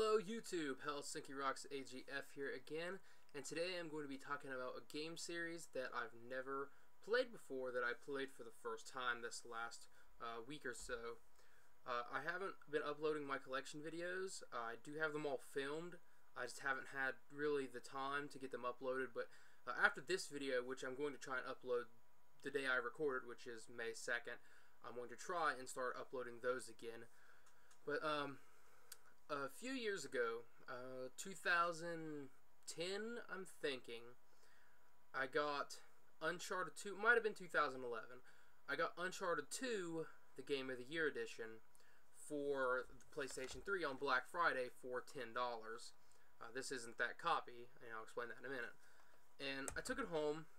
Hello YouTube, Helsinki Rocks AGF here again, and today I'm going to be talking about a game series that I've never played before, that I played for the first time this last week or so. I haven't been uploading my collection videos. I do have them all filmed. I just haven't had really the time to get them uploaded, but after this video, which I'm going to try and upload the day I recorded, which is May 2nd, I'm going to try and start uploading those again. But a few years ago, 2010, I'm thinking, I got Uncharted 2, might have been 2011, I got Uncharted 2, the Game of the Year edition, for the PlayStation 3 on Black Friday for $10. This isn't that copy, and I'll explain that in a minute. And I took it home,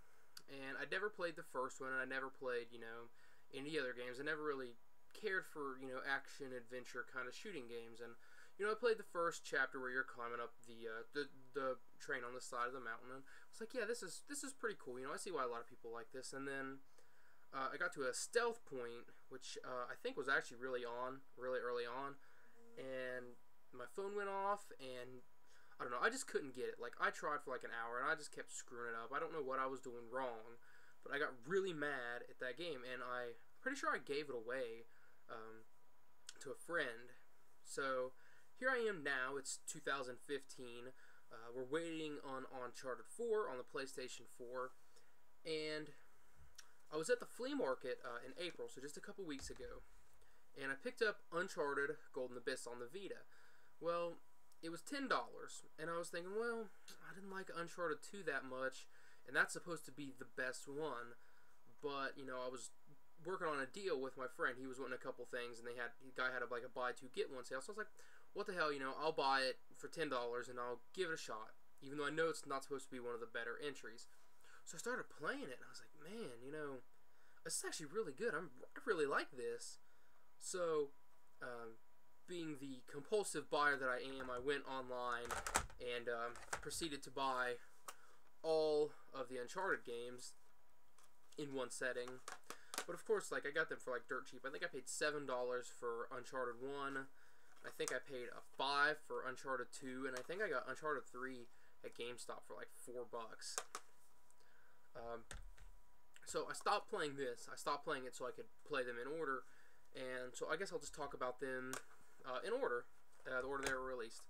and I never played the first one, and I never played, any other games. I never really cared for, action, adventure kind of shooting games, and I played the first chapter where you're climbing up the train on the side of the mountain, and I was like, yeah, this is pretty cool. I see why a lot of people like this. And then I got to a stealth point, which I think was actually really early on, and my phone went off, and I don't know, I just couldn't get it. Like, I tried for like an hour, and I just kept screwing it up. I don't know what I was doing wrong, but I got really mad at that game, and I'm pretty sure I gave it away to a friend. So here I am now. It's 2015. We're waiting on Uncharted 4 on the PlayStation 4, and I was at the flea market in April, so just a couple weeks ago, and I picked up Uncharted Golden Abyss on the Vita. Well, it was $10, and I was thinking, well, I didn't like Uncharted 2 that much, and that's supposed to be the best one, but, I was working on a deal with my friend. He was wanting a couple things, and the guy had like a buy two get one sale, so I was like, what the hell, I'll buy it for $10 and I'll give it a shot, even though I know it's not supposed to be one of the better entries. So I started playing it, and I was like, man, this is actually really good. I really like this. So, being the compulsive buyer that I am, I went online and proceeded to buy all of the Uncharted games in one setting. But of course, I got them for dirt cheap. I think I paid $7 for Uncharted 1. I think I paid $5 for Uncharted 2, and I think I got Uncharted 3 at GameStop for $4. So I stopped playing this. I stopped playing it so I could play them in order, and so I guess I'll just talk about them in order, the order they were released.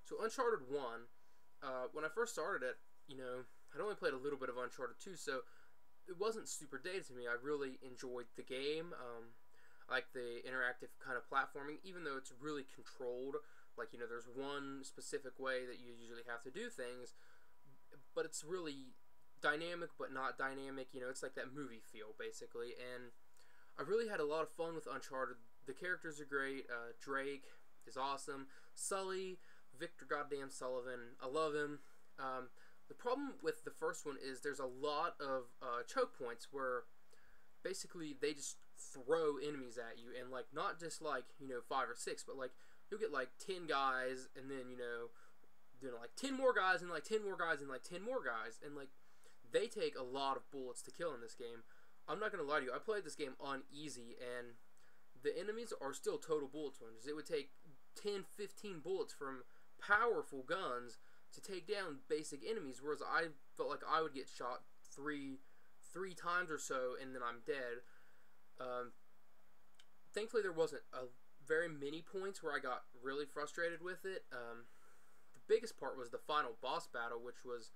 So Uncharted 1, when I first started it, I'd only played a little bit of Uncharted 2, so it wasn't super dated to me. I really enjoyed the game. I like the interactive kind of platforming, even though it's really controlled. There's one specific way that you usually have to do things, but it's really dynamic but not dynamic. It's like that movie feel, basically. And I really had a lot of fun with Uncharted. The characters are great. Drake is awesome. Sully, Victor goddamn Sullivan, I love him. The problem with the first one is there's a lot of choke points where basically they just throw enemies at you, and not just 5 or 6, but you'll get 10 guys, and then 10 more guys, and 10 more guys, and 10 more guys, and they take a lot of bullets to kill in this game. I'm not gonna lie to you, I played this game on easy, and the enemies are still total bullet sponges. It would take 10-15 bullets from powerful guns to take down basic enemies, whereas I felt like I would get shot three times or so, and then I'm dead. Thankfully, there wasn't very many points where I got really frustrated with it. The biggest part was the final boss battle, which was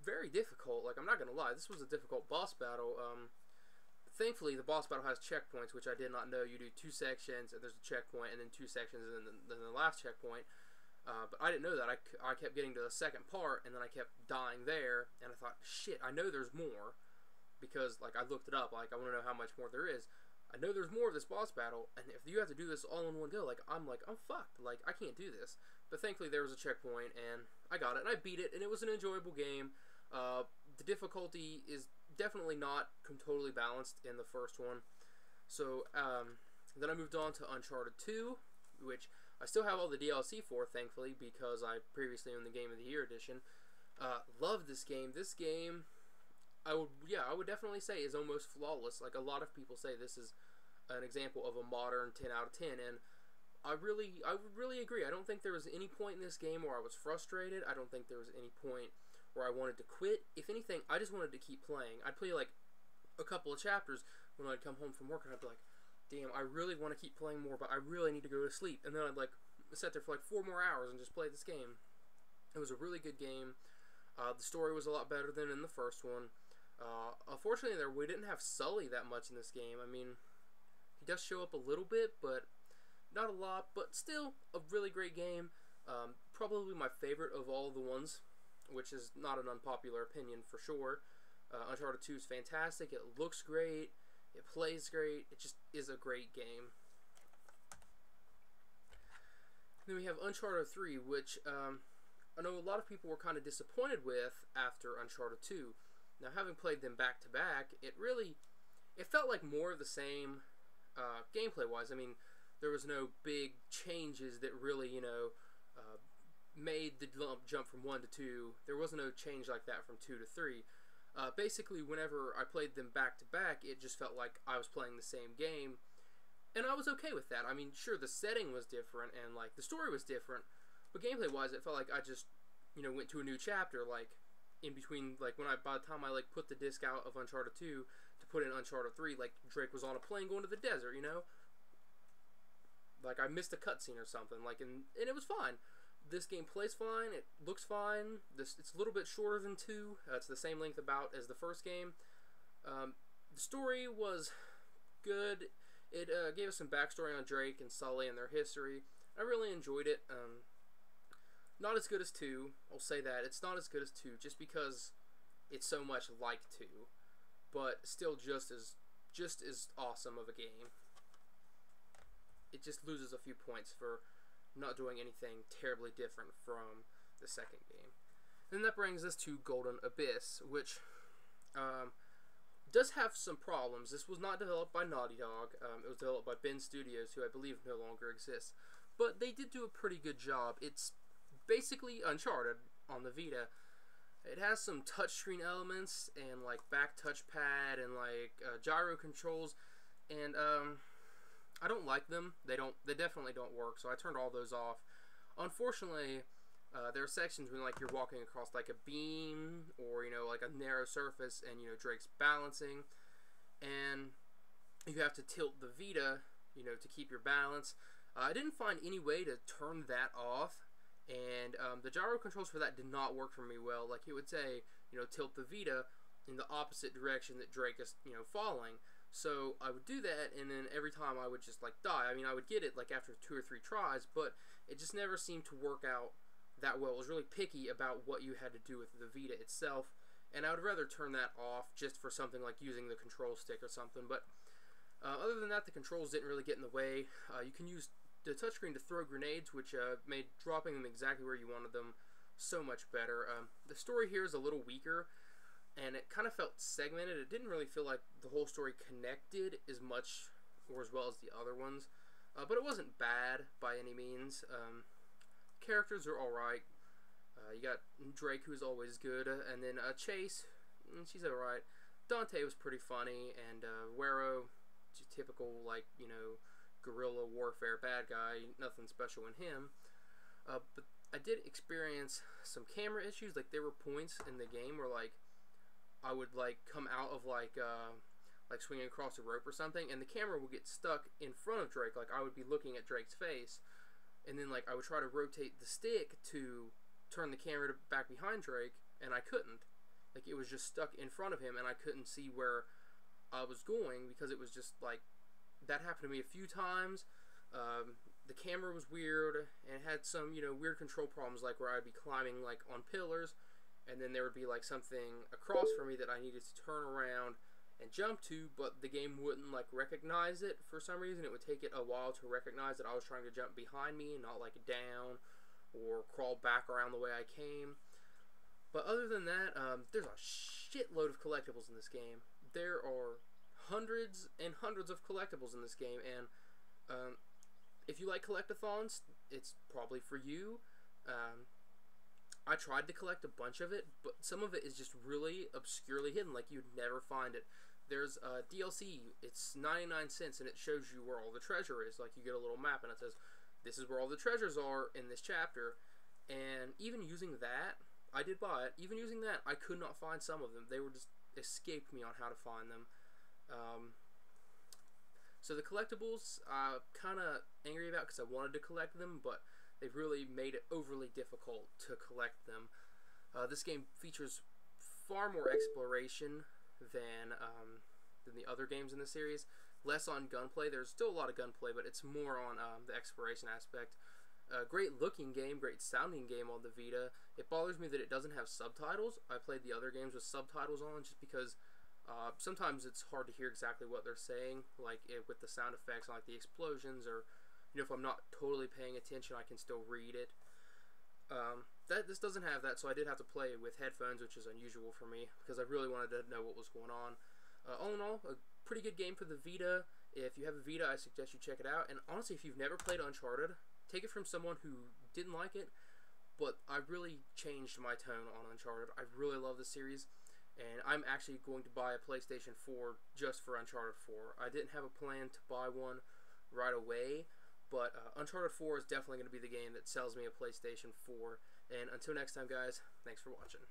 very difficult. I'm not gonna lie, this was a difficult boss battle. Thankfully, the boss battle has checkpoints, which I did not know. You do 2 sections, and there's a checkpoint, and then 2 sections, and then the last checkpoint. But I didn't know that. I kept getting to the second part, and then I kept dying there, and I thought, shit, I know there's more, because, I looked it up, I want to know how much more there is. I know there's more of this boss battle, and if you have to do this all in one go, I'm fucked, I can't do this. But thankfully, there was a checkpoint, and I got it, and I beat it, and it was an enjoyable game. The difficulty is definitely not totally balanced in the first one. So, then I moved on to Uncharted 2, which I still have all the DLC for, thankfully, because I previously owned the Game of the Year edition. Love this game. This game, I would definitely say is almost flawless. A lot of people say this is an example of a modern 10 out of 10, and I would really agree. I don't think there was any point in this game where I was frustrated. I don't think there was any point where I wanted to quit. If anything, I just wanted to keep playing. I'd play like a couple of chapters when I'd come home from work, and I'd be like, damn, I really want to keep playing more, but I really need to go to sleep. And then I'd like sit there for like 4 more hours and just play this game. It was a really good game. The story was a lot better than in the first one. Unfortunately, we didn't have Sully that much in this game. I mean, he does show up a little bit, but not a lot. But still, a really great game. Probably my favorite of all the ones, which is not an unpopular opinion for sure. Uncharted 2 is fantastic. It looks great. It plays great. It just is a great game. Then we have Uncharted 3, which I know a lot of people were kind of disappointed with after Uncharted 2. Now, having played them back to back, it felt like more of the same gameplay-wise. I mean, there was no big changes that really, made the jump from 1 to 2. There wasn't no change like that from 2 to 3. Basically, whenever I played them back to back, it just felt like I was playing the same game, and I was okay with that. I mean, sure, the setting was different, and like the story was different, but gameplay-wise, it felt like I just, went to a new chapter, like in between, like by the time I like put the disc out of Uncharted 2 to put in Uncharted 3, like Drake was on a plane going to the desert, like I missed a cutscene or something, like, and it was fine. This game plays fine. It looks fine. It's a little bit shorter than 2. It's the same length about as the first game. The story was good. It gave us some backstory on Drake and Sully and their history. I really enjoyed it. Not as good as 2. I'll say that. It's not as good as 2 just because it's so much like 2. But still just as awesome of a game. It just loses a few points for not doing anything terribly different from the second game. And that brings us to Golden Abyss, which does have some problems. This was not developed by Naughty Dog. It was developed by Ben Studios, who I believe no longer exists. But they did do a pretty good job. It's basically Uncharted on the Vita. It has some touchscreen elements and like back touchpad and like gyro controls, and I don't like them. They definitely don't work, so I turned all those off. Unfortunately, there are sections when like you're walking across like a beam or like a narrow surface, and Drake's balancing, and you have to tilt the Vita to keep your balance. I didn't find any way to turn that off, and the gyro controls for that did not work for me well. Like it would say tilt the Vita in the opposite direction that Drake is falling. So I would do that, and then every time I would just like die. I mean, I would get it like after 2 or 3 tries, but it just never seemed to work out that well. It was really picky about what you had to do with the Vita itself, and I would rather turn that off just for something like using the control stick or something. But other than that, the controls didn't really get in the way. You can use the touchscreen to throw grenades, which made dropping them exactly where you wanted them so much better. The story here is a little weaker, and it kind of felt segmented. It didn't really feel like the whole story connected as much or as well as the other ones. But it wasn't bad by any means. Characters are alright. You got Drake, who's always good, and then Chase, she's alright. Dante was pretty funny, and Wero, typical, like, guerrilla warfare bad guy, nothing special in him. But I did experience some camera issues. Like, there were points in the game where, like, I would like come out of like swinging across a rope or something, and the camera would get stuck in front of Drake. Like I would be looking at Drake's face, and then like I would try to rotate the stick to turn the camera back behind Drake, and I couldn't. Like it was just stuck in front of him, and I couldn't see where I was going because it was just like that happened to me a few times. The camera was weird, and it had some weird control problems, like where I'd be climbing like on pillars, and then there would be like something across from me that I needed to turn around and jump to, but the game wouldn't like recognize it for some reason. It would take it a while to recognize that I was trying to jump behind me and not like down or crawl back around the way I came. But other than that, there's a shitload of collectibles in this game. There are hundreds and hundreds of collectibles in this game, and if you like collectathons, it's probably for you. I tried to collect a bunch of it, but some of it is just really obscurely hidden, like you'd never find it. There's DLC, it's 99 cents, and it shows you where all the treasure is. Like you get a little map, and it says, this is where all the treasures are in this chapter. And even using that, I did buy it. Even using that, I could not find some of them. They were just escaped me on how to find them. So the collectibles, kind of angry about because I wanted to collect them, but they've really made it overly difficult to collect them. This game features far more exploration than the other games in the series. Less on gunplay. There's still a lot of gunplay, but it's more on the exploration aspect. Great looking game, great sounding game on the Vita. It bothers me that it doesn't have subtitles. I played the other games with subtitles on just because sometimes it's hard to hear exactly what they're saying, like with the sound effects, like the explosions, or if I'm not totally paying attention, I can still read it. This doesn't have that, so I did have to play with headphones, which is unusual for me because I really wanted to know what was going on. All in all, a pretty good game for the Vita. If you have a Vita, I suggest you check it out. And honestly, if you've never played Uncharted, take it from someone who didn't like it, but I really changed my tone on Uncharted. I really love the series, and I'm actually going to buy a PlayStation 4 just for Uncharted 4. I didn't have a plan to buy one right away, but Uncharted 4 is definitely going to be the game that sells me a PlayStation 4. And until next time, guys, thanks for watching.